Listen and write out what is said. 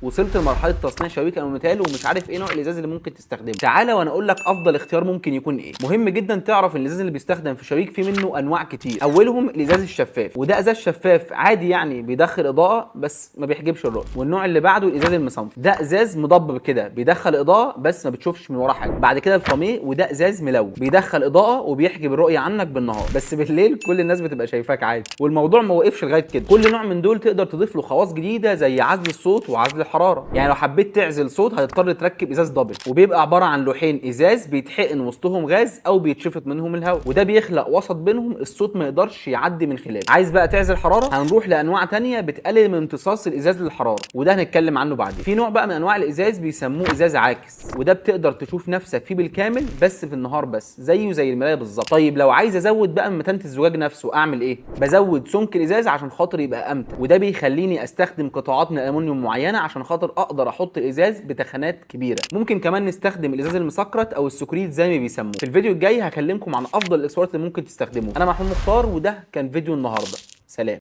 وصلت لمرحله تصنيع شبابيك الالوميتال ومش عارف ايه نوع الازاز اللي ممكن تستخدمه. تعالى وانا اقول لك افضل اختيار ممكن يكون ايه. مهم جدا تعرف ان الازاز اللي بيستخدم في شبابيك في منه انواع كتير. اولهم الازاز الشفاف، وده ازاز شفاف عادي يعني بيدخل اضاءه بس ما بيحجبش الرؤيه. والنوع اللي بعده الازاز المصنفر، ده ازاز مضبب كده بيدخل اضاءه بس ما بتشوفش من وراه حاجه. بعد كده الفاميه، وده ازاز ملون بيدخل اضاءه وبيحجب الرؤيه عنك بالنهار، بس بالليل كل الناس بتبقى شايفاك عادي. والموضوع ما وقفش لغايه كده، كل نوع من دول تقدر تضيف له خواص جديده زي عزل الصوت وعزل الحراره. يعني لو حبيت تعزل صوت هتضطر تركب ازاز دبل، وبيبقى عباره عن لوحين ازاز بيتحقن وسطهم غاز او بيتشفط منهم الهواء، وده بيخلق وسط بينهم الصوت ما يقدرش يعدي من خلاله. عايز بقى تعزل حراره، هنروح لانواع تانية بتقلل من امتصاص الازاز للحراره، وده هنتكلم عنه بعدين. في نوع بقى من انواع الازاز بيسموه ازاز عاكس، وده بتقدر تشوف نفسك فيه بالكامل بس في النهار بس، زيه زي المرايه بالظبط. طيب لو عايز ازود بقى من متانه الزجاج نفسه اعمل ايه؟ بزود سمك الازاز عشان خاطر يبقى امتن، وده بيخليني استخدم قطاعات من الالومنيوم معينه عشان خاطر اقدر احط الازاز بتخانات كبيره. ممكن كمان نستخدم الازاز المسكرت او السكريت زي ما بيسموه. في الفيديو الجاي هكلمكم عن افضل الاكسسوارات اللي ممكن تستخدموها. انا محمود مختار، وده كان فيديو النهارده. سلام.